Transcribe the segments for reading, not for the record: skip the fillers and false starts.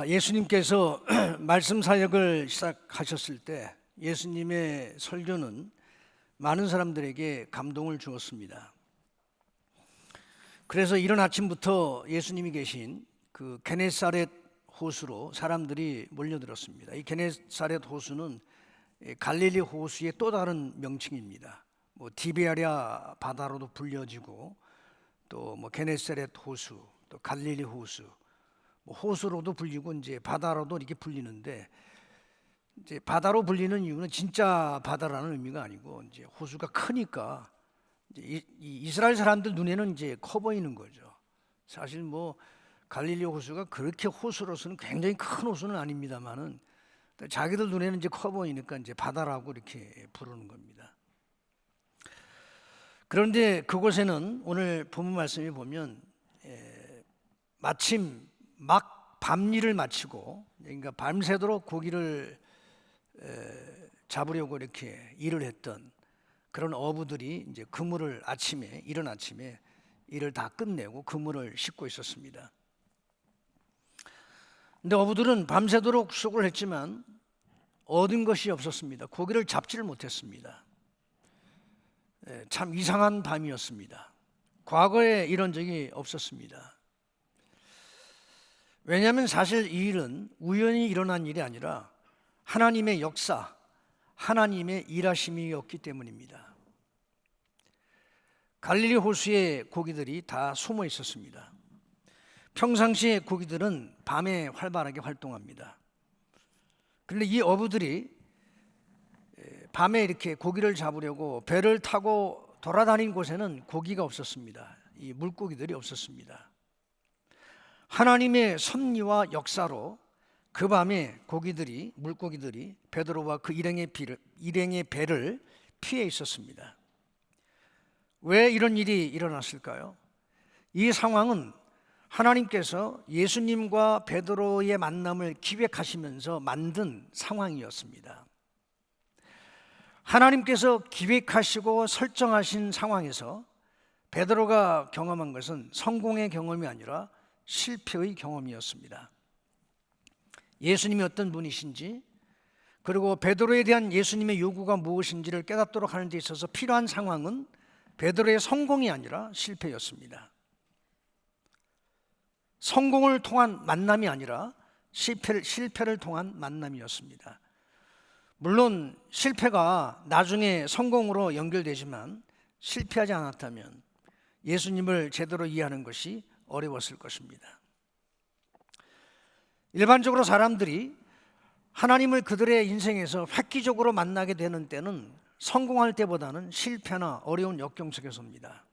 예수님께서 말씀 사역을 시작하셨을 때 예수님의 설교는 많은 사람들에게 감동을 주었습니다. 그래서 이른 아침부터 예수님이 계신 그 게네사렛 호수로 사람들이 몰려들었습니다. 이 게네사렛 호수는 갈릴리 호수의 또 다른 명칭입니다. 디베랴 바다로도 불려지고 또 게네사렛 호수, 또 갈릴리 호수, 호수로도 불리고 이제 바다로도 이렇게 불리는데, 이제 바다로 불리는 이유는 진짜 바다라는 의미가 아니고 이제 호수가 크니까 이제 이스라엘 사람들 눈에는 이제 커 보이는 거죠. 사실 갈릴리 호수가 그렇게 호수로서는 굉장히 큰 호수는 아닙니다만은 자기들 눈에는 이제 커 보이니까 이제 바다라고 이렇게 부르는 겁니다. 그런데 그곳에는 오늘 본문 말씀에 보면 마침 막 밤일을 마치고, 그러니까 밤새도록 고기를 잡으려고 이렇게 일을 했던 그런 어부들이 이제 그물을 이른 아침에 일을 다 끝내고 그물을 싣고 있었습니다. 근데 어부들은 밤새도록 수고를 했지만 얻은 것이 없었습니다. 고기를 잡지를 못했습니다. 참 이상한 밤이었습니다. 과거에 이런 적이 없었습니다. 왜냐하면 사실 이 일은 우연히 일어난 일이 아니라 하나님의 역사, 하나님의 일하심이었기 때문입니다. 갈릴리 호수의 고기들이 다 숨어 있었습니다. 평상시에 고기들은 밤에 활발하게 활동합니다. 그런데 이 어부들이 밤에 이렇게 고기를 잡으려고 배를 타고 돌아다닌 곳에는 고기가 없었습니다. 이 물고기들이 없었습니다. 하나님의 섭리와 역사로 그 밤에 물고기들이 베드로와 그 일행의 배를 피해 있었습니다. 왜 이런 일이 일어났을까요? 이 상황은 하나님께서 예수님과 베드로의 만남을 기획하시면서 만든 상황이었습니다. 하나님께서 기획하시고 설정하신 상황에서 베드로가 경험한 것은 성공의 경험이 아니라 실패의 경험이었습니다. 예수님이 어떤 분이신지, 그리고 베드로에 대한 예수님의 요구가 무엇인지를 깨닫도록 하는 데 있어서 필요한 상황은 베드로의 성공이 아니라 실패였습니다. 성공을 통한 만남이 아니라 실패를 통한 만남이었습니다. 물론 실패가 나중에 성공으로 연결되지만 실패하지 않았다면 예수님을 제대로 이해하는 것이 어려웠을 것입니다. 일반적으로 사람들이 하나님을 그들의 인생에서 획기적으로 만나게 되는 때는 성공할 때보다는 실패나 어려운 역경 속에서입니다.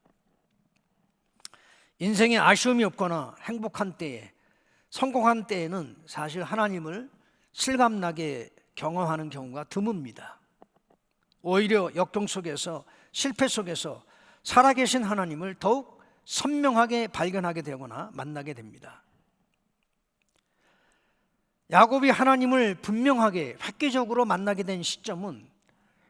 인생에 아쉬움이 없거나 행복한 때에, 성공한 때에는 사실 하나님을 실감나게 경험하는 경우가 드뭅니다. 오히려 역경 속에서, 실패 속에서 살아계신 하나님을 더욱 선명하게 발견하게 되거나 만나게 됩니다. 야곱이 하나님을 분명하게 획기적으로 만나게 된 시점은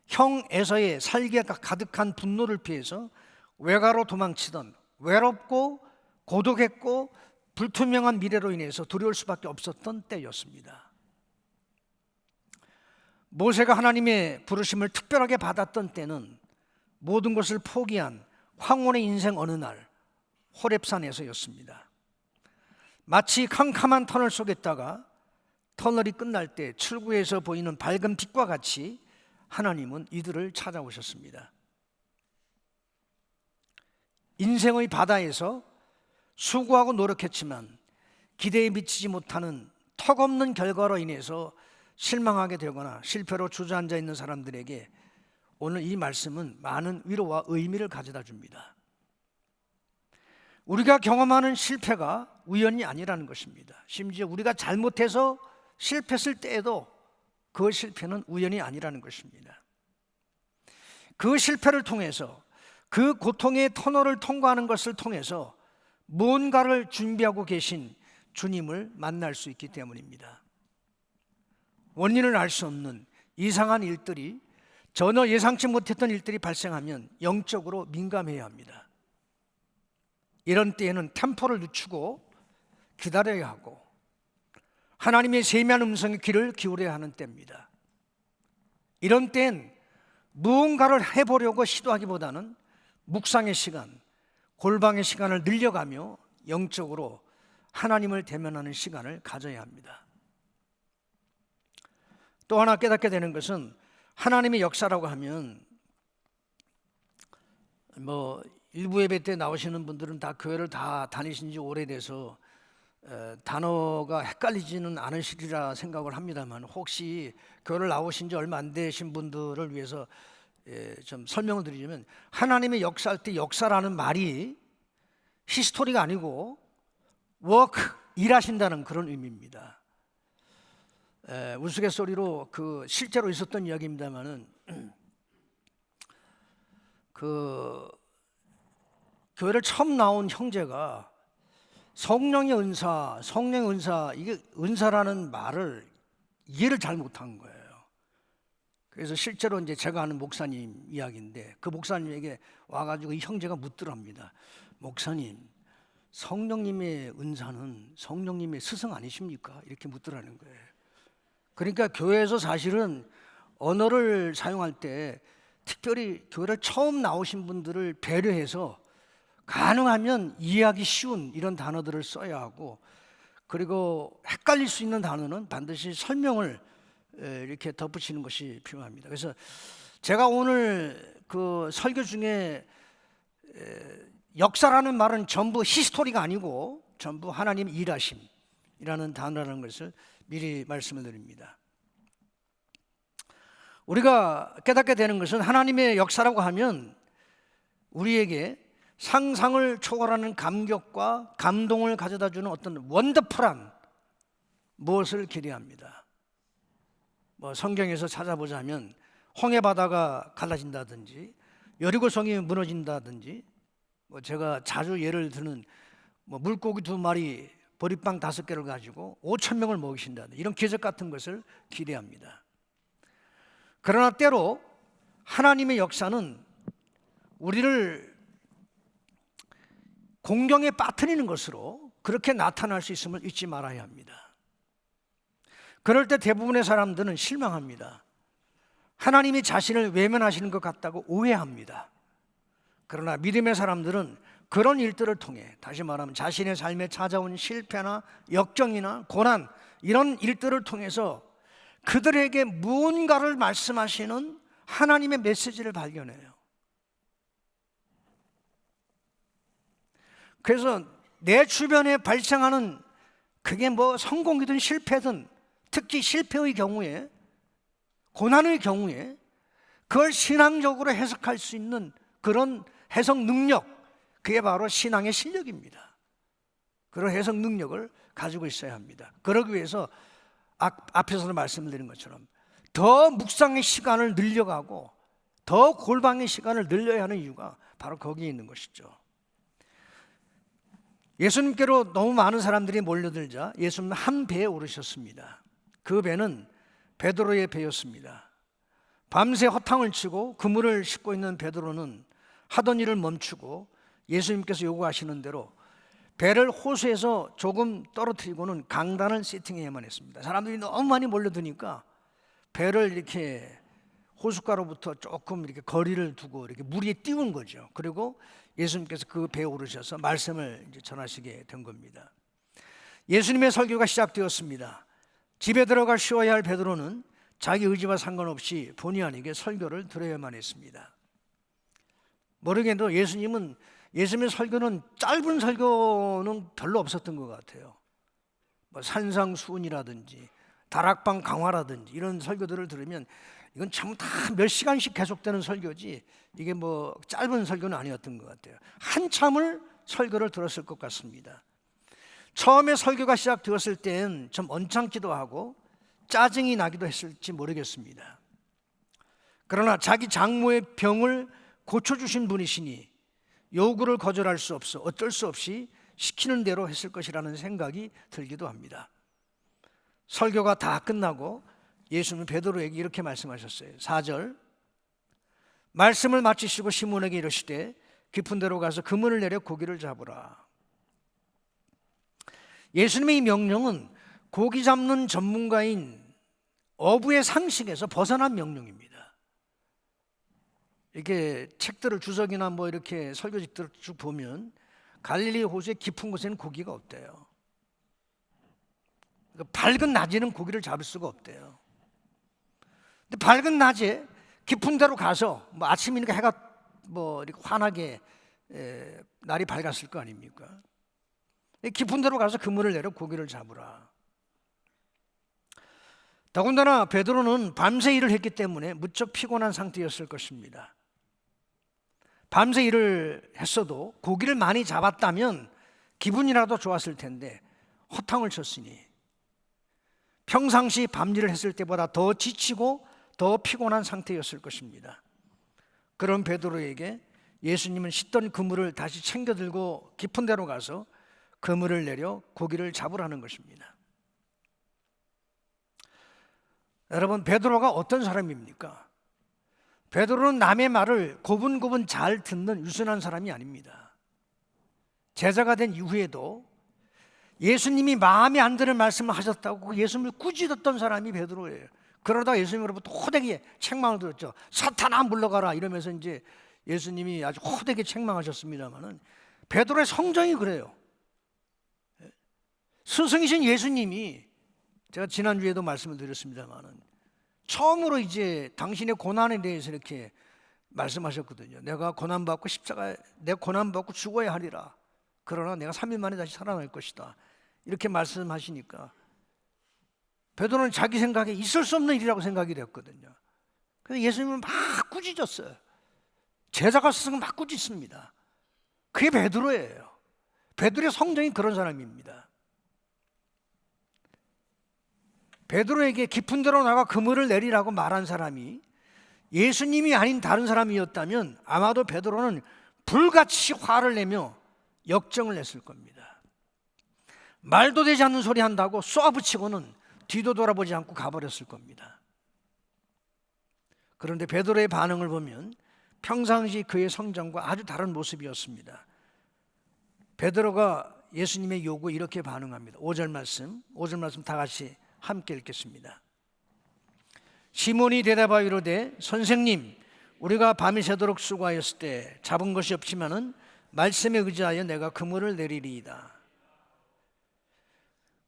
형 에서의 살기가 가득한 분노를 피해서 외가로 도망치던, 외롭고 고독했고 불투명한 미래로 인해서 두려울 수밖에 없었던 때였습니다. 모세가 하나님의 부르심을 특별하게 받았던 때는 모든 것을 포기한 황홀의 인생 어느 날 호렙산에서였습니다. 마치 캄캄한 터널 속에 있다가 터널이 끝날 때 출구에서 보이는 밝은 빛과 같이 하나님은 이들을 찾아오셨습니다. 인생의 바다에서 수고하고 노력했지만 기대에 미치지 못하는 턱없는 결과로 인해서 실망하게 되거나 실패로 주저앉아 있는 사람들에게 오늘 이 말씀은 많은 위로와 의미를 가져다 줍니다. 우리가 경험하는 실패가 우연이 아니라는 것입니다. 심지어 우리가 잘못해서 실패했을 때에도 그 실패는 우연이 아니라는 것입니다. 그 실패를 통해서, 그 고통의 터널을 통과하는 것을 통해서 무언가를 준비하고 계신 주님을 만날 수 있기 때문입니다. 원인을 알 수 없는 이상한 일들이, 전혀 예상치 못했던 일들이 발생하면 영적으로 민감해야 합니다. 이런 때에는 템포를 늦추고 기다려야 하고, 하나님의 세미한 음성에 귀를 기울여야 하는 때입니다. 이런 때엔 무언가를 해보려고 시도하기보다는 묵상의 시간, 골방의 시간을 늘려가며 영적으로 하나님을 대면하는 시간을 가져야 합니다. 또 하나 깨닫게 되는 것은 하나님의 역사라고 하면 일부 예배 때 나오시는 분들은 다 교회를 다 다니신 지 오래돼서 단어가 헷갈리지는 않으시리라 생각을 합니다만, 혹시 교회를 나오신 지 얼마 안 되신 분들을 위해서 좀 설명을 드리자면, 하나님의 역사할 때 역사라는 말이 히스토리가 아니고 워크, 일하신다는 그런 의미입니다. 우스갯소리로 그 실제로 있었던 이야기입니다만은 그 교회를 처음 나온 형제가 성령의 은사, 이게 은사라는 말을 이해를 잘 못한 거예요. 그래서 실제로 이제 제가 아는 목사님 이야기인데, 그 목사님에게 와가지고 이 형제가 묻더랍니다. 목사님, 성령님의 은사는 성령님의 스승 아니십니까? 이렇게 묻더라는 거예요. 그러니까 교회에서 사실은 언어를 사용할 때 특별히 교회를 처음 나오신 분들을 배려해서 가능하면 이해하기 쉬운 이런 단어들을 써야 하고, 그리고 헷갈릴 수 있는 단어는 반드시 설명을 이렇게 덧붙이는 것이 필요합니다. 그래서 제가 오늘 그 설교 중에 역사라는 말은 전부 히스토리가 아니고 전부 하나님 일하심이라는 단어라는 것을 미리 말씀을 드립니다. 우리가 깨닫게 되는 것은 하나님의 역사라고 하면 우리에게 상상을 초월하는 감격과 감동을 가져다주는 어떤 원더풀한 무엇을 기대합니다. 성경에서 찾아보자면 홍해 바다가 갈라진다든지 여리고성이 무너진다든지, 제가 자주 예를 드는 물고기 2마리 보리빵 5개를 가지고 5,000명을 먹이신다든지 이런 기적 같은 것을 기대합니다. 그러나 때로 하나님의 역사는 우리를 공경에 빠뜨리는 것으로 그렇게 나타날 수 있음을 잊지 말아야 합니다. 그럴 때 대부분의 사람들은 실망합니다. 하나님이 자신을 외면하시는 것 같다고 오해합니다. 그러나 믿음의 사람들은 그런 일들을 통해, 다시 말하면 자신의 삶에 찾아온 실패나 역경이나 고난, 이런 일들을 통해서 그들에게 무언가를 말씀하시는 하나님의 메시지를 발견해요. 그래서 내 주변에 발생하는 그게 성공이든 실패든, 특히 실패의 경우에, 고난의 경우에 그걸 신앙적으로 해석할 수 있는 그런 해석 능력, 그게 바로 신앙의 실력입니다. 그런 해석 능력을 가지고 있어야 합니다. 그러기 위해서 앞에서도 말씀드린 것처럼 더 묵상의 시간을 늘려가고 더 골방의 시간을 늘려야 하는 이유가 바로 거기에 있는 것이죠. 예수님께로 너무 많은 사람들이 몰려들자 예수님은 한 배에 오르셨습니다. 그 배는 베드로의 배였습니다. 밤새 허탕을 치고 그물을 싣고 있는 베드로는 하던 일을 멈추고 예수님께서 요구하시는 대로 배를 호수에서 조금 떨어뜨리고는 강단을 세팅해야만 했습니다. 사람들이 너무 많이 몰려드니까 배를 이렇게 호숫가로부터 조금 이렇게 거리를 두고 이렇게 물 위에 띄운 거죠. 그리고 예수님께서 그 배에 오르셔서 말씀을 이제 전하시게 된 겁니다. 예수님의 설교가 시작되었습니다. 집에 들어가 쉬어야 할 베드로는 자기 의지와 상관없이 본의 아니게 설교를 들어야만 했습니다. 모르게도 예수님의 설교는, 짧은 설교는 별로 없었던 것 같아요. 산상수훈이라든지 다락방 강화라든지 이런 설교들을 들으면 이건 참 다 몇 시간씩 계속되는 설교지, 이게 짧은 설교는 아니었던 것 같아요. 한참을 설교를 들었을 것 같습니다. 처음에 설교가 시작되었을 때는 좀 언짢기도 하고 짜증이 나기도 했을지 모르겠습니다. 그러나 자기 장모의 병을 고쳐주신 분이시니 요구를 거절할 수 없어 어쩔 수 없이 시키는 대로 했을 것이라는 생각이 들기도 합니다. 설교가 다 끝나고 예수님은 베드로에게 이렇게 말씀하셨어요. 4절, 말씀을 마치시고 시몬에게 이르시되 깊은 데로 가서 그물을 내려 고기를 잡으라. 예수님의 이 명령은 고기 잡는 전문가인 어부의 상식에서 벗어난 명령입니다. 이렇게 책들을 주석이나 뭐 이렇게 설교집들을 쭉 보면 갈릴리 호수의 깊은 곳에는 고기가 없대요. 그러니까 밝은 낮에는 고기를 잡을 수가 없대요. 근데 밝은 낮에 깊은 데로 가서 뭐 아침이니까 해가 뭐 이렇게 환하게 날이 밝았을 거 아닙니까? 깊은 데로 가서 그물을 내려 고기를 잡으라. 더군다나 베드로는 밤새 일을 했기 때문에 무척 피곤한 상태였을 것입니다. 밤새 일을 했어도 고기를 많이 잡았다면 기분이라도 좋았을 텐데 허탕을 쳤으니 평상시 밤일을 했을 때보다 더 지치고 더 피곤한 상태였을 것입니다. 그런 베드로에게 예수님은 씻던 그물을 다시 챙겨 들고 깊은 데로 가서 그물을 내려 고기를 잡으라는 것입니다. 여러분, 베드로가 어떤 사람입니까? 베드로는 남의 말을 고분고분 잘 듣는 유순한 사람이 아닙니다. 제자가 된 이후에도 예수님이 마음에 안 드는 말씀을 하셨다고 예수님을 꾸짖었던 사람이 베드로예요. 그러다가 예수님으로부터 호되게 책망을 들었죠. 사탄아 물러가라 이러면서 이제 예수님이 아주 호되게 책망하셨습니다만은 베드로의 성정이 그래요. 스승이신 예수님이, 제가 지난주에도 말씀을 드렸습니다만은 처음으로 이제 당신의 고난에 대해서 이렇게 말씀하셨거든요. 내가 고난받고 십자가에 내가 고난받고 죽어야 하리라. 그러나 내가 3일 만에 다시 살아날 것이다. 이렇게 말씀하시니까 베드로는 자기 생각에 있을 수 없는 일이라고 생각이 됐거든요. 그래서 예수님은 막 꾸짖었어요. 제자가 스승은 막 꾸짖습니다. 그게 베드로예요. 베드로의 성정이 그런 사람입니다. 베드로에게 깊은 데로 나가 그물을 내리라고 말한 사람이 예수님이 아닌 다른 사람이었다면 아마도 베드로는 불같이 화를 내며 역정을 냈을 겁니다. 말도 되지 않는 소리 한다고 쏘아붙이고는 뒤도 돌아보지 않고 가버렸을 겁니다. 그런데 베드로의 반응을 보면 평상시 그의 성정과 아주 다른 모습이었습니다. 베드로가 예수님의 요구에 이렇게 반응합니다. 5절 말씀 다 같이 함께 읽겠습니다. 시몬이 대답하여 이르되 선생님, 우리가 밤이 새도록 수고하였을 때 잡은 것이 없지만은 말씀에 의지하여 내가 그물을 내리리이다.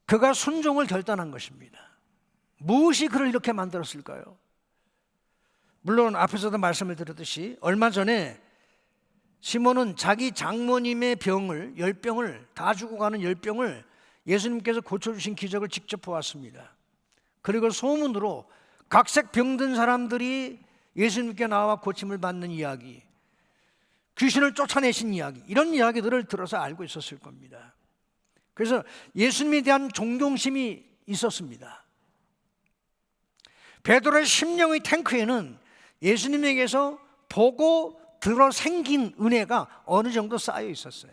그가 순종을 결단한 것입니다. 무엇이 그를 이렇게 만들었을까요? 물론 앞에서도 말씀을 드렸듯이 얼마 전에 시몬은 자기 장모님의 병을 10병을 다 주고 가는 10병을 예수님께서 고쳐주신 기적을 직접 보았습니다. 그리고 소문으로 각색 병든 사람들이 예수님께 나와 고침을 받는 이야기, 귀신을 쫓아내신 이야기, 이런 이야기들을 들어서 알고 있었을 겁니다. 그래서 예수님에 대한 존경심이 있었습니다. 베드로의 심령의 탱크에는 예수님에게서 보고 들어 생긴 은혜가 어느 정도 쌓여 있었어요.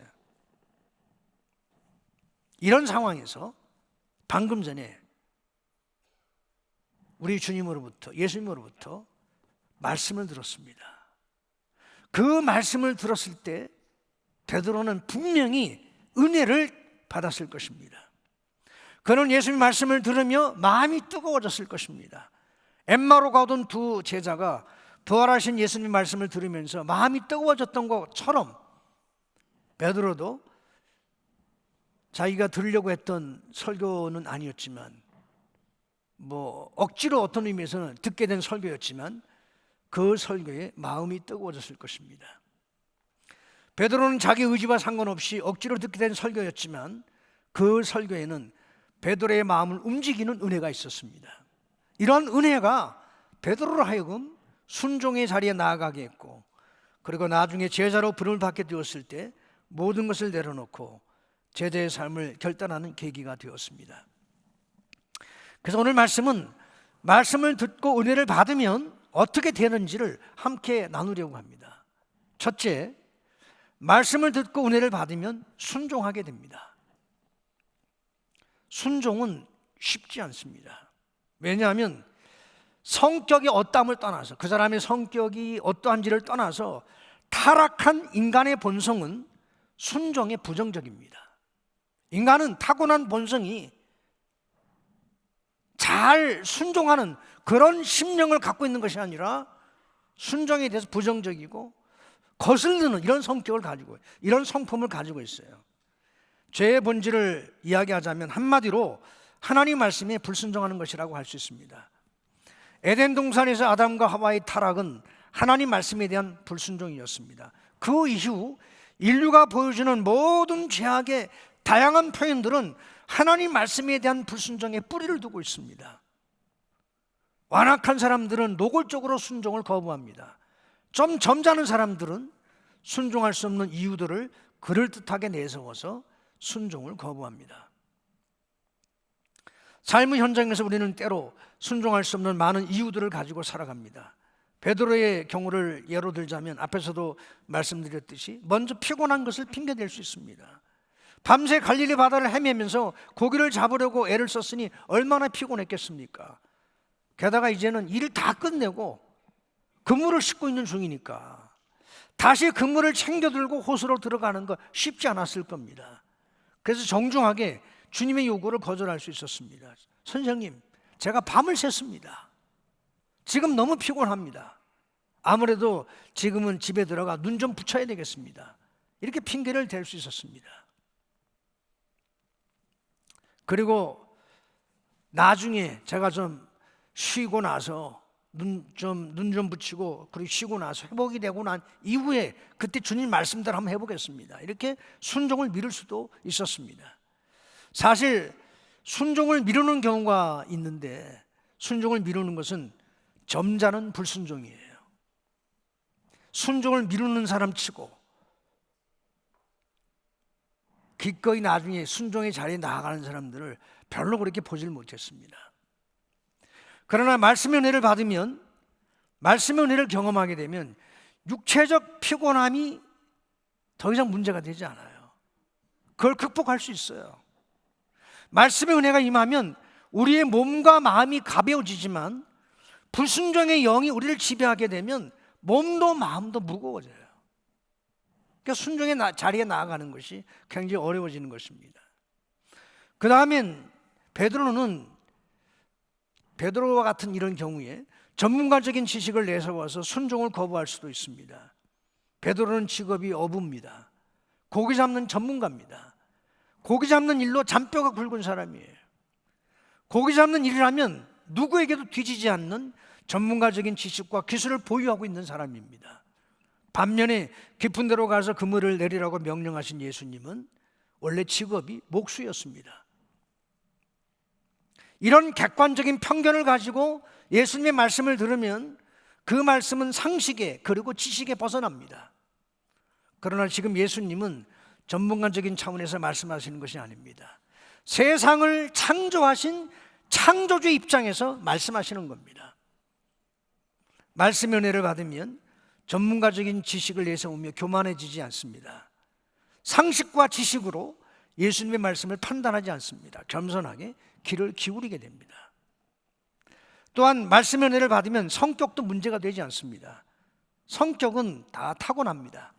이런 상황에서 방금 전에 우리 주님으로부터, 예수님으로부터 말씀을 들었습니다. 그 말씀을 들었을 때 베드로는 분명히 은혜를 받았을 것입니다. 그는 예수님 말씀을 들으며 마음이 뜨거워졌을 것입니다. 엠마로 가던 두 제자가 부활하신 예수님 말씀을 들으면서 마음이 뜨거워졌던 것처럼 베드로도 자기가 들으려고 했던 설교는 아니었지만 뭐 억지로 어떤 의미에서는 듣게 된 설교였지만 그 설교에 마음이 뜨거워졌을 것입니다. 베드로는 자기 의지와 상관없이 억지로 듣게 된 설교였지만 그 설교에는 베드로의 마음을 움직이는 은혜가 있었습니다. 이런 은혜가 베드로로 하여금 순종의 자리에 나아가게 했고, 그리고 나중에 제자로 부름을 받게 되었을 때 모든 것을 내려놓고 제자의 삶을 결단하는 계기가 되었습니다. 그래서 오늘 말씀은 말씀을 듣고 은혜를 받으면 어떻게 되는지를 함께 나누려고 합니다. 첫째, 말씀을 듣고 은혜를 받으면 순종하게 됩니다. 순종은 쉽지 않습니다. 왜냐하면 성격의 어떠함을 떠나서, 그 사람의 성격이 어떠한지를 떠나서 타락한 인간의 본성은 순종에 부정적입니다. 인간은 타고난 본성이 잘 순종하는 그런 심령을 갖고 있는 것이 아니라 순종에 대해서 부정적이고 거슬리는 이런 성격을 가지고, 이런 성품을 가지고 있어요. 죄의 본질을 이야기하자면 한마디로 하나님 말씀에 불순종하는 것이라고 할 수 있습니다. 에덴 동산에서 아담과 하와의 타락은 하나님 말씀에 대한 불순종이었습니다. 그 이후 인류가 보여주는 모든 죄악의 다양한 표현들은 하나님 말씀에 대한 불순종에 뿌리를 두고 있습니다. 완악한 사람들은 노골적으로 순종을 거부합니다. 좀 점잖은 사람들은 순종할 수 없는 이유들을 그럴듯하게 내세워서 순종을 거부합니다. 삶의 현장에서 우리는 때로 순종할 수 없는 많은 이유들을 가지고 살아갑니다. 베드로의 경우를 예로 들자면 앞에서도 말씀드렸듯이 먼저 피곤한 것을 핑계댈 수 있습니다. 밤새 갈릴리 바다를 헤매면서 고기를 잡으려고 애를 썼으니 얼마나 피곤했겠습니까? 게다가 이제는 일을 다 끝내고 그물을 싣고 있는 중이니까 다시 그물을 챙겨들고 호수로 들어가는 거 쉽지 않았을 겁니다. 그래서 정중하게 주님의 요구를 거절할 수 있었습니다. 선생님, 제가 밤을 샜습니다. 지금 너무 피곤합니다. 아무래도 지금은 집에 들어가 눈 좀 붙여야 되겠습니다. 이렇게 핑계를 댈 수 있었습니다. 그리고 나중에 제가 좀 쉬고 나서 눈 좀 붙이고 그리고 쉬고 나서 회복이 되고 난 이후에 그때 주님 말씀대로 한번 해보겠습니다. 이렇게 순종을 미룰 수도 있었습니다. 사실 순종을 미루는 경우가 있는데 순종을 미루는 것은 점잖은 불순종이에요. 순종을 미루는 사람 치고 기꺼이 나중에 순종의 자리에 나아가는 사람들을 별로 그렇게 보질 못했습니다. 그러나 말씀의 은혜를 받으면, 말씀의 은혜를 경험하게 되면 육체적 피곤함이 더 이상 문제가 되지 않아요. 그걸 극복할 수 있어요. 말씀의 은혜가 임하면 우리의 몸과 마음이 가벼워지지만 불순종의 영이 우리를 지배하게 되면 몸도 마음도 무거워져요. 그러니까 순종의 자리에 나아가는 것이 굉장히 어려워지는 것입니다. 그 다음엔 베드로와 같은 이런 경우에 전문가적인 지식을 내세워서 순종을 거부할 수도 있습니다. 베드로는 직업이 어부입니다. 고기 잡는 전문가입니다. 고기 잡는 일로 잔뼈가 굵은 사람이에요. 고기 잡는 일을 하면 누구에게도 뒤지지 않는 전문가적인 지식과 기술을 보유하고 있는 사람입니다. 반면에 깊은 데로 가서 그물을 내리라고 명령하신 예수님은 원래 직업이 목수였습니다. 이런 객관적인 편견을 가지고 예수님의 말씀을 들으면 그 말씀은 상식에 그리고 지식에 벗어납니다. 그러나 지금 예수님은 전문가적인 차원에서 말씀하시는 것이 아닙니다. 세상을 창조하신 창조주의 입장에서 말씀하시는 겁니다. 말씀의 은혜를 받으면 전문가적인 지식을 내세우며 교만해지지 않습니다. 상식과 지식으로 예수님의 말씀을 판단하지 않습니다. 겸손하게 귀를 기울이게 됩니다. 또한 말씀의 은혜를 받으면 성격도 문제가 되지 않습니다. 성격은 다 타고납니다.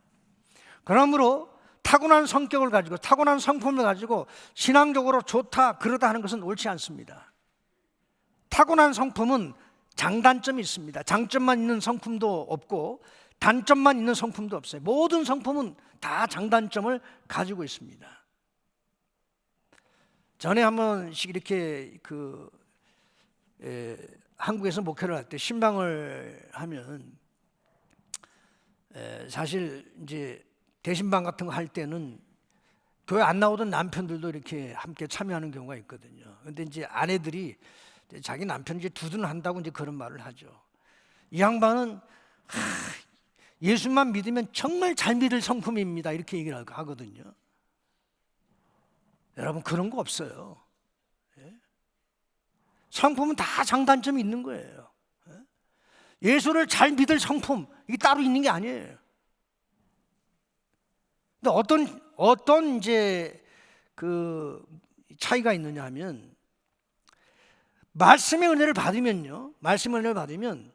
그러므로 타고난 성격을 가지고 타고난 성품을 가지고 신앙적으로 좋다 그러다 하는 것은 옳지 않습니다. 타고난 성품은 장단점이 있습니다. 장점만 있는 성품도 없고 단점만 있는 성품도 없어요. 모든 성품은 다 장단점을 가지고 있습니다. 전에 한 번씩 이렇게 한국에서 목회를 할 때 신방을 하면 사실 이제 대신방 같은 거 할 때는 교회 안 나오던 남편들도 이렇게 함께 참여하는 경우가 있거든요. 그런데 이제 아내들이 자기 남편이 이제 두둔한다고 이제 그런 말을 하죠. 이 양반은 예수만 믿으면 정말 잘 믿을 성품입니다. 이렇게 얘기를 하거든요. 여러분 그런 거 없어요. 성품은 다 장단점이 있는 거예요. 예수를 잘 믿을 성품 이게 따로 있는 게 아니에요. 근데 어떤 이제 그 차이가 있느냐 하면 말씀의 은혜를 받으면요. 말씀의 은혜를 받으면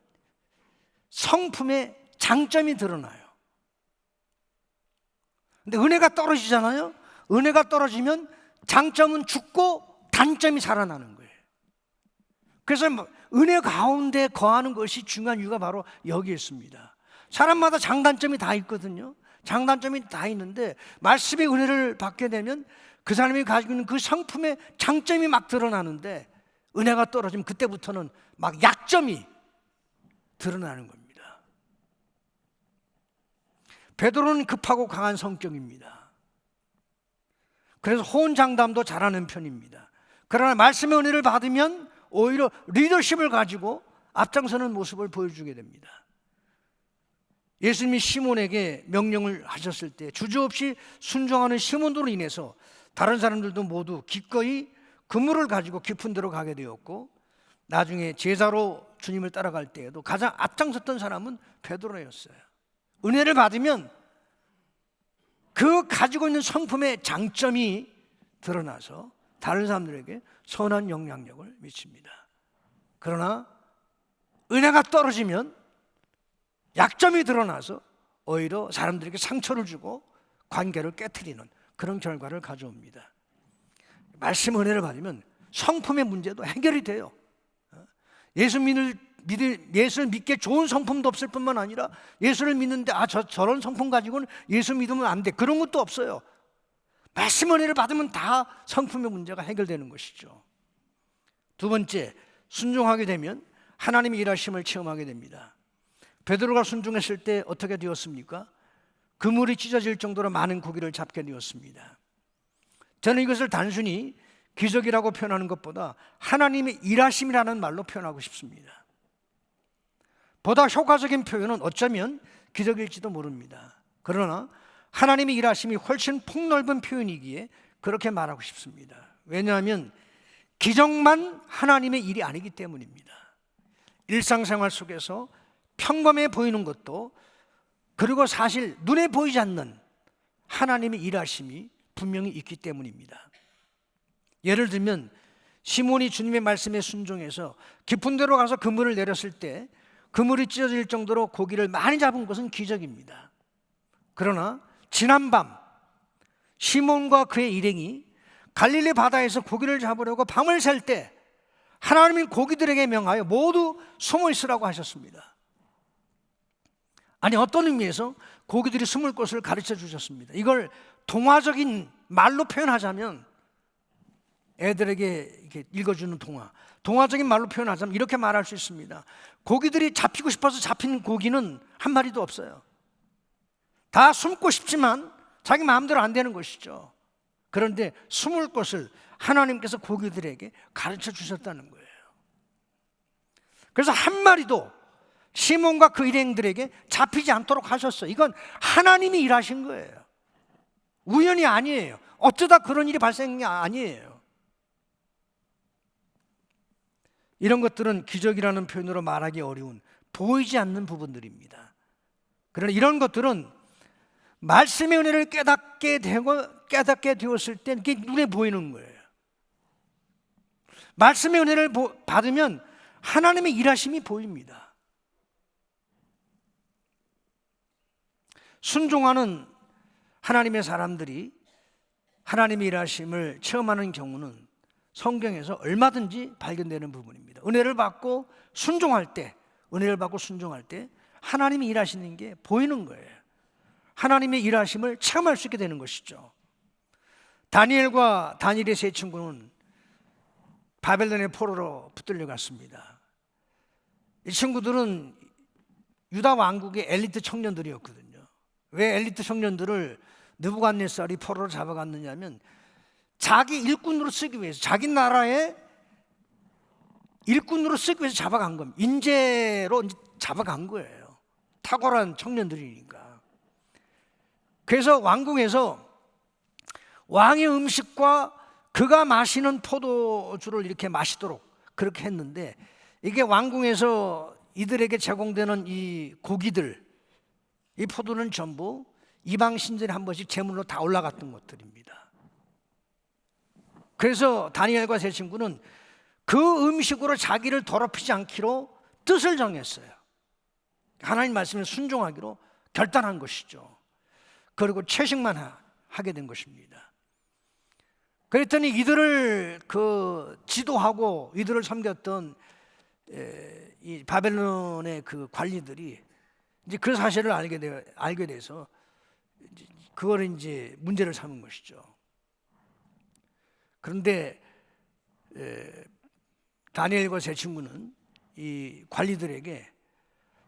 성품의 장점이 드러나요. 근데 은혜가 떨어지잖아요. 은혜가 떨어지면 장점은 죽고 단점이 살아나는 거예요. 그래서 은혜 가운데 거하는 것이 중요한 이유가 바로 여기에 있습니다. 사람마다 장단점이 다 있거든요. 장단점이 다 있는데 말씀의 은혜를 받게 되면 그 사람이 가지고 있는 그 성품의 장점이 막 드러나는데, 은혜가 떨어지면 그때부터는 막 약점이 드러나는 겁니다. 베드로는 급하고 강한 성격입니다. 그래서 호언장담도 잘하는 편입니다. 그러나 말씀의 은혜를 받으면 오히려 리더십을 가지고 앞장서는 모습을 보여주게 됩니다. 예수님이 시몬에게 명령을 하셨을 때 주저없이 순종하는 시몬으로 인해서 다른 사람들도 모두 기꺼이 그물을 가지고 깊은 데로 가게 되었고, 나중에 제자로 주님을 따라갈 때에도 가장 앞장섰던 사람은 베드로였어요. 은혜를 받으면 그 가지고 있는 성품의 장점이 드러나서 다른 사람들에게 선한 영향력을 미칩니다. 그러나 은혜가 떨어지면 약점이 드러나서 오히려 사람들에게 상처를 주고 관계를 깨트리는 그런 결과를 가져옵니다. 말씀 은혜를 받으면 성품의 문제도 해결이 돼요. 예수를 믿게 좋은 성품도 없을 뿐만 아니라 예수를 믿는데 저런 성품 가지고는 예수 믿으면 안 돼, 그런 것도 없어요. 말씀 은혜를 받으면 다 성품의 문제가 해결되는 것이죠. 두 번째, 순종하게 되면 하나님의 일하심을 체험하게 됩니다. 베드로가 순종했을 때 어떻게 되었습니까? 그물이 찢어질 정도로 많은 고기를 잡게 되었습니다. 저는 이것을 단순히 기적이라고 표현하는 것보다 하나님의 일하심이라는 말로 표현하고 싶습니다. 보다 효과적인 표현은 어쩌면 기적일지도 모릅니다. 그러나 하나님의 일하심이 훨씬 폭넓은 표현이기에 그렇게 말하고 싶습니다. 왜냐하면 기적만 하나님의 일이 아니기 때문입니다. 일상생활 속에서 평범해 보이는 것도, 그리고 사실 눈에 보이지 않는 하나님의 일하심이 분명히 있기 때문입니다. 예를 들면 시몬이 주님의 말씀에 순종해서 깊은 데로 가서 그물을 내렸을 때 그물이 찢어질 정도로 고기를 많이 잡은 것은 기적입니다. 그러나 지난밤 시몬과 그의 일행이 갈릴리 바다에서 고기를 잡으려고 밤을 샐 때 하나님이 고기들에게 명하여 모두 숨어 있으라고 하셨습니다. 아니, 어떤 의미에서 고기들이 숨을 곳을 가르쳐 주셨습니다. 이걸 동화적인 말로 표현하자면, 애들에게 이렇게 읽어주는 동화적인 말로 표현하자면 이렇게 말할 수 있습니다. 고기들이 잡히고 싶어서 잡힌 고기는 한 마리도 없어요. 다 숨고 싶지만 자기 마음대로 안 되는 것이죠. 그런데 숨을 곳을 하나님께서 고기들에게 가르쳐 주셨다는 거예요. 그래서 한 마리도 시몬과 그 일행들에게 잡히지 않도록 하셨어요. 이건 하나님이 일하신 거예요. 우연이 아니에요. 어쩌다 그런 일이 발생한 게 아니에요. 이런 것들은 기적이라는 표현으로 말하기 어려운 보이지 않는 부분들입니다. 그러나 이런 것들은 말씀의 은혜를 깨닫게 되었을 때 이게 눈에 보이는 거예요. 말씀의 은혜를 받으면 하나님의 일하심이 보입니다. 순종하는 하나님의 사람들이 하나님의 일하심을 체험하는 경우는 성경에서 얼마든지 발견되는 부분입니다. 은혜를 받고 순종할 때 하나님이 일하시는 게 보이는 거예요. 하나님의 일하심을 체험할 수 있게 되는 것이죠. 다니엘과 다니엘의 세 친구는 바벨론의 포로로 붙들려 갔습니다. 이 친구들은 유다 왕국의 엘리트 청년들이었거든요. 왜 엘리트 청년들을 느부갓네살이 포로로 잡아갔느냐면 자기 일꾼으로 쓰기 위해서, 자기 나라의 일꾼으로 쓰기 위해서 잡아간 겁니다. 인재로 잡아간 거예요. 탁월한 청년들이니까. 그래서 왕궁에서 왕의 음식과 그가 마시는 포도주를 이렇게 마시도록 그렇게 했는데, 이게 왕궁에서 이들에게 제공되는 이 고기들, 이 포도는 전부 이방 신전에 한 번씩 제물로 다 올라갔던 것들입니다. 그래서 다니엘과 세 친구는 그 음식으로 자기를 더럽히지 않기로 뜻을 정했어요. 하나님 말씀에 순종하기로 결단한 것이죠. 그리고 채식만 하게 된 것입니다. 그랬더니 이들을 지도하고 이들을 섬겼던 이 바벨론의 그 관리들이 이제 그 사실을 알게 돼서 그거를 이제 문제를 삼은 것이죠. 그런데 다니엘과 세 친구는 이 관리들에게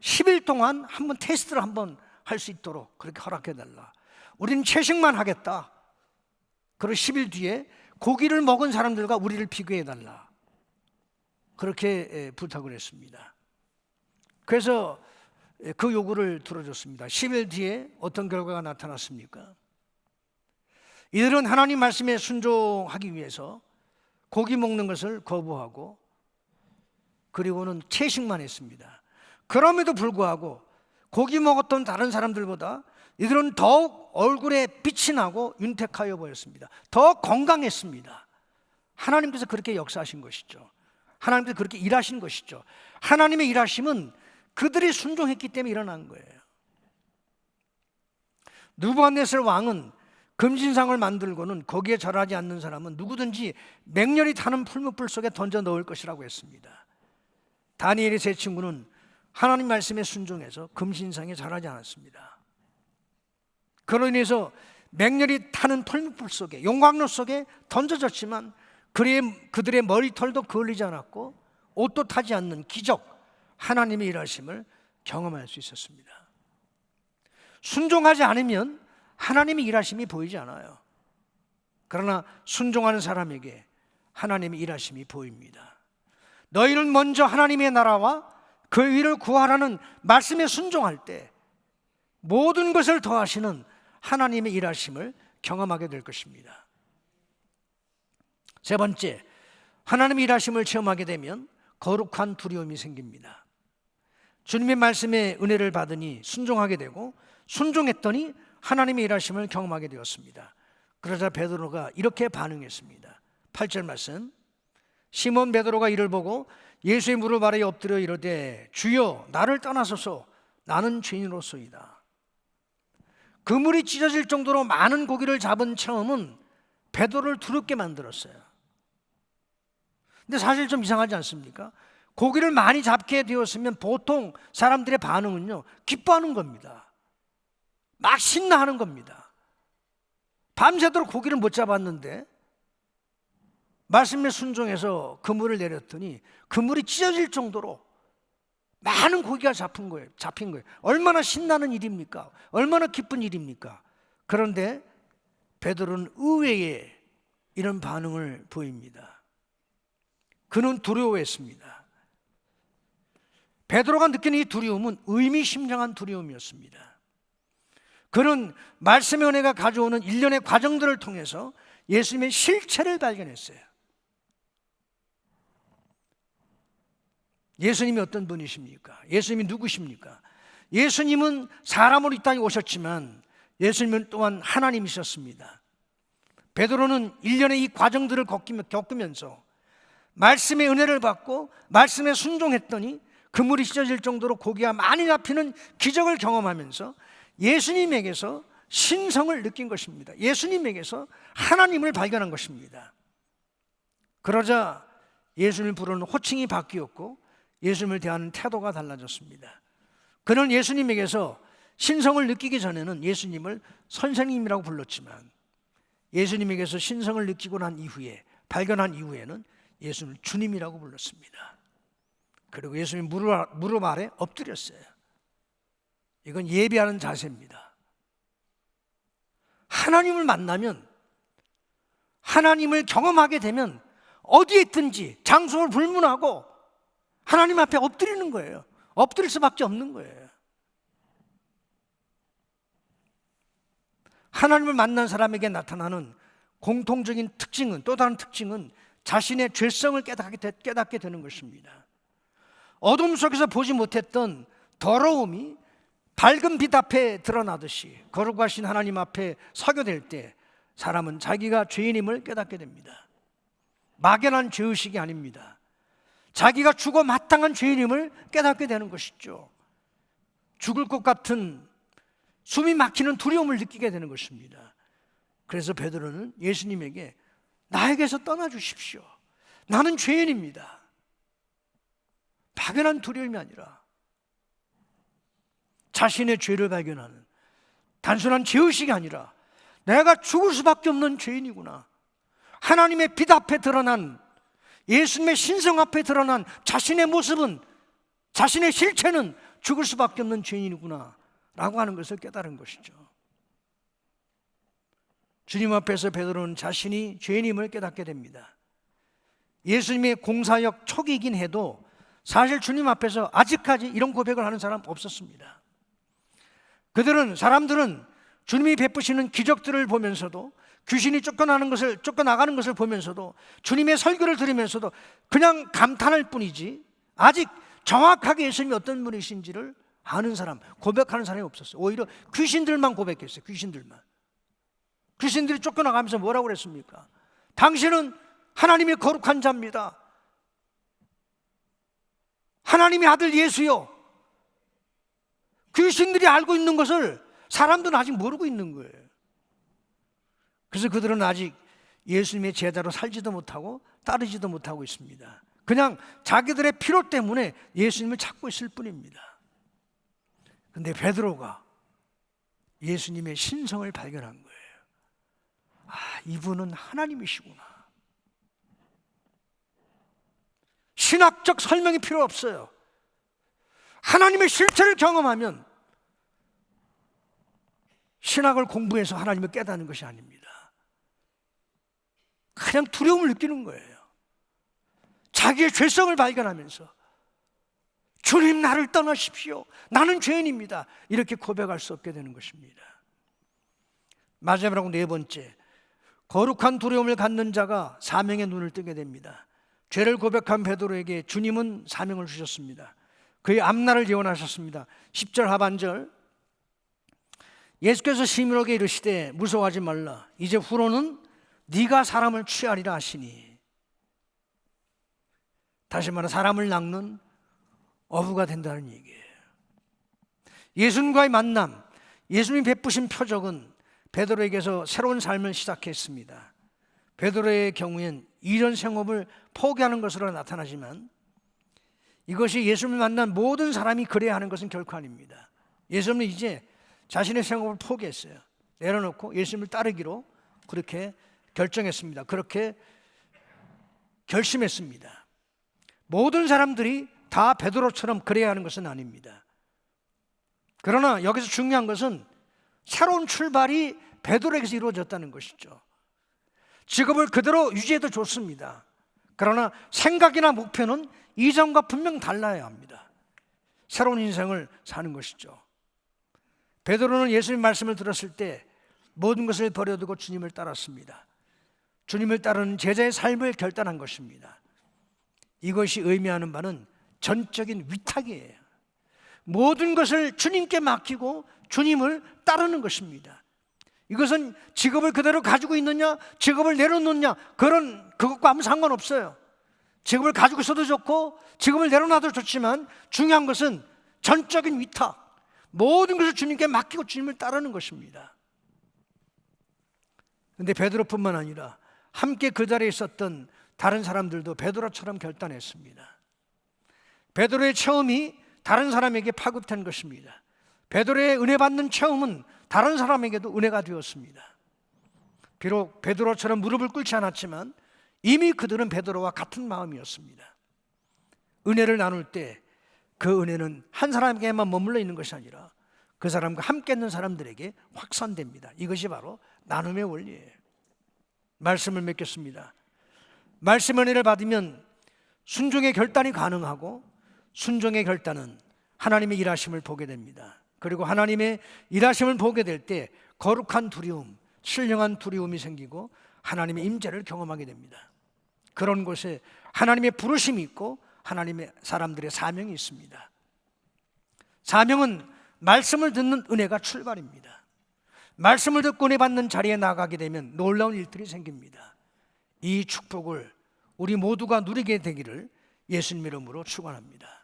10일 동안 한번 테스트를 한번 할 수 있도록 그렇게 허락해달라. 우리는 채식만 하겠다. 그리고 10일 뒤에 고기를 먹은 사람들과 우리를 비교해달라. 그렇게 부탁을 했습니다. 그래서 그 요구를 들어줬습니다. 10일 뒤에 어떤 결과가 나타났습니까? 이들은 하나님 말씀에 순종하기 위해서 고기 먹는 것을 거부하고 그리고는 채식만 했습니다. 그럼에도 불구하고 고기 먹었던 다른 사람들보다 이들은 더욱 얼굴에 빛이 나고 윤택하여 보였습니다. 더 건강했습니다. 하나님께서 그렇게 역사하신 것이죠. 하나님께서 그렇게 일하신 것이죠. 하나님의 일하심은 그들이 순종했기 때문에 일어난 거예요. 느부갓네살 왕은 금신상을 만들고는 거기에 절하지 않는 사람은 누구든지 맹렬히 타는 풀무불 속에 던져 넣을 것이라고 했습니다. 다니엘의 세 친구는 하나님 말씀에 순종해서 금신상에 절하지 않았습니다. 그로 인해서 맹렬히 타는 풀무불 속에, 용광로 속에 던져졌지만 그들의 머리털도 그을리지 않았고 옷도 타지 않는 기적, 하나님의 일하심을 경험할 수 있었습니다. 순종하지 않으면 하나님의 일하심이 보이지 않아요. 그러나 순종하는 사람에게 하나님의 일하심이 보입니다. 너희는 먼저 하나님의 나라와 그 의를 구하라는 말씀에 순종할 때 모든 것을 더하시는 하나님의 일하심을 경험하게 될 것입니다. 세 번째, 하나님의 일하심을 체험하게 되면 거룩한 두려움이 생깁니다. 주님의 말씀에 은혜를 받으니 순종하게 되고 순종했더니 하나님의 일하심을 경험하게 되었습니다. 그러자 베드로가 이렇게 반응했습니다. 8절 말씀, 시몬 베드로가 이를 보고 예수의 무릎 아래에 엎드려 이르되 주여 나를 떠나소서 나는 죄인으로소이다. 그물이 찢어질 정도로 많은 고기를 잡은 체험은 베드로를 두렵게 만들었어요. 근데 사실 좀 이상하지 않습니까? 고기를 많이 잡게 되었으면 보통 사람들의 반응은요, 기뻐하는 겁니다. 막 신나하는 겁니다. 밤새도록 고기를 못 잡았는데 말씀에 순종해서 그물을 내렸더니 그물이 찢어질 정도로 많은 고기가 잡힌 거예요. 얼마나 신나는 일입니까? 얼마나 기쁜 일입니까? 그런데 베드로는 의외의 이런 반응을 보입니다. 그는 두려워했습니다. 베드로가 느끼는 이 두려움은 의미심장한 두려움이었습니다. 그는 말씀의 은혜가 가져오는 일련의 과정들을 통해서 예수님의 실체를 발견했어요. 예수님이 어떤 분이십니까? 예수님이 누구십니까? 예수님은 사람으로 이 땅에 오셨지만 예수님은 또한 하나님이셨습니다. 베드로는 일련의 이 과정들을 겪으면서 말씀의 은혜를 받고 말씀에 순종했더니 그물이 찢어질 정도로 고기가 많이 잡히는 기적을 경험하면서 예수님에게서 신성을 느낀 것입니다. 예수님에게서 하나님을 발견한 것입니다. 그러자 예수님을 부르는 호칭이 바뀌었고 예수님을 대하는 태도가 달라졌습니다. 그는 예수님에게서 신성을 느끼기 전에는 예수님을 선생님이라고 불렀지만 예수님에게서 신성을 느끼고 난 이후에, 발견한 이후에는 예수님을 주님이라고 불렀습니다. 그리고 예수님 무릎 아래 엎드렸어요. 이건 예배하는 자세입니다. 하나님을 만나면, 하나님을 경험하게 되면 어디에 있든지 장소를 불문하고 하나님 앞에 엎드리는 거예요. 엎드릴 수밖에 없는 거예요. 하나님을 만난 사람에게 나타나는 공통적인 특징은, 또 다른 특징은 자신의 죄성을 깨닫게 되는 것입니다. 어둠 속에서 보지 못했던 더러움이 밝은 빛 앞에 드러나듯이 거룩하신 하나님 앞에 서게 될 때 사람은 자기가 죄인임을 깨닫게 됩니다. 막연한 죄의식이 아닙니다. 자기가 죽어 마땅한 죄인임을 깨닫게 되는 것이죠. 죽을 것 같은 숨이 막히는 두려움을 느끼게 되는 것입니다. 그래서 베드로는 예수님에게 나에게서 떠나 주십시오. 나는 죄인입니다. 막연한 두려움이 아니라 자신의 죄를 발견하는 단순한 죄의식이 아니라 내가 죽을 수밖에 없는 죄인이구나, 하나님의 빛 앞에 드러난, 예수님의 신성 앞에 드러난 자신의 모습은, 자신의 실체는 죽을 수밖에 없는 죄인이구나 라고 하는 것을 깨달은 것이죠. 주님 앞에서 베드로는 자신이 죄인임을 깨닫게 됩니다. 예수님의 공사역 초기이긴 해도 사실 주님 앞에서 아직까지 이런 고백을 하는 사람 없었습니다. 사람들은 주님이 베푸시는 기적들을 보면서도, 귀신이 쫓겨나가는 것을 보면서도, 주님의 설교를 들으면서도 그냥 감탄할 뿐이지 아직 정확하게 예수님이 어떤 분이신지를 아는 사람, 고백하는 사람이 없었어요. 오히려 귀신들만 고백했어요. 귀신들이 쫓겨나가면서 뭐라고 그랬습니까? 당신은 하나님의 거룩한 자입니다. 하나님의 아들 예수요. 귀신들이 알고 있는 것을 사람들은 아직 모르고 있는 거예요. 그래서 그들은 아직 예수님의 제자로 살지도 못하고 따르지도 못하고 있습니다. 그냥 자기들의 필요 때문에 예수님을 찾고 있을 뿐입니다. 그런데 베드로가 예수님의 신성을 발견한 거예요. 이분은 하나님이시구나. 신학적 설명이 필요 없어요. 하나님의 실체를 경험하면 신학을 공부해서 하나님을 깨닫는 것이 아닙니다. 그냥 두려움을 느끼는 거예요. 자기의 죄성을 발견하면서 주님, 나를 떠나십시오, 나는 죄인입니다, 이렇게 고백할 수 없게 되는 것입니다. 마지막으로 네 번째, 거룩한 두려움을 갖는 자가 사명의 눈을 뜨게 됩니다. 죄를 고백한 베드로에게 주님은 사명을 주셨습니다. 그의 앞날을 예언하셨습니다. 10절 하반절, 예수께서 시므온에게 이르시되 무서워하지 말라, 이제 후로는 네가 사람을 취하리라 하시니. 다시 말해 사람을 낚는 어부가 된다는 얘기예요. 예수님과의 만남, 예수님이 베푸신 표적은 베드로에게서 새로운 삶을 시작했습니다. 베드로의 경우엔 이런 생업을 포기하는 것으로 나타나지만 이것이 예수님을 만난 모든 사람이 그래야 하는 것은 결코 아닙니다. 예수님은 이제 자신의 생업을 포기했어요. 내려놓고 예수님을 따르기로 그렇게 결정했습니다. 그렇게 결심했습니다. 모든 사람들이 다 베드로처럼 그래야 하는 것은 아닙니다. 그러나 여기서 중요한 것은 새로운 출발이 베드로에게서 이루어졌다는 것이죠. 직업을 그대로 유지해도 좋습니다. 그러나 생각이나 목표는 이전과 분명 달라야 합니다. 새로운 인생을 사는 것이죠. 베드로는 예수님 말씀을 들었을 때 모든 것을 버려두고 주님을 따랐습니다. 주님을 따르는 제자의 삶을 결단한 것입니다. 이것이 의미하는 바는 전적인 위탁이에요. 모든 것을 주님께 맡기고 주님을 따르는 것입니다. 이것은 직업을 그대로 가지고 있느냐, 직업을 내려놓느냐, 그것과 아무 상관없어요. 직업을 가지고 있어도 좋고 직업을 내려놔도 좋지만 중요한 것은 전적인 위탁, 모든 것을 주님께 맡기고 주님을 따르는 것입니다. 그런데 베드로뿐만 아니라 함께 그 자리에 있었던 다른 사람들도 베드로처럼 결단했습니다. 베드로의 체험이 다른 사람에게 파급된 것입니다. 베드로의 은혜 받는 체험은 다른 사람에게도 은혜가 되었습니다. 비록 베드로처럼 무릎을 꿇지 않았지만 이미 그들은 베드로와 같은 마음이었습니다. 은혜를 나눌 때 그 은혜는 한 사람에게만 머물러 있는 것이 아니라 그 사람과 함께 있는 사람들에게 확산됩니다. 이것이 바로 나눔의 원리예요. 말씀을 맺겠습니다. 말씀 은혜를 받으면 순종의 결단이 가능하고 순종의 결단은 하나님의 일하심을 보게 됩니다. 그리고 하나님의 일하심을 보게 될 때 거룩한 두려움, 신령한 두려움이 생기고 하나님의 임재를 경험하게 됩니다. 그런 곳에 하나님의 부르심이 있고 하나님의 사람들의 사명이 있습니다. 사명은 말씀을 듣는 은혜가 출발입니다. 말씀을 듣고 은혜 받는 자리에 나가게 되면 놀라운 일들이 생깁니다. 이 축복을 우리 모두가 누리게 되기를 예수님 이름으로 축원합니다.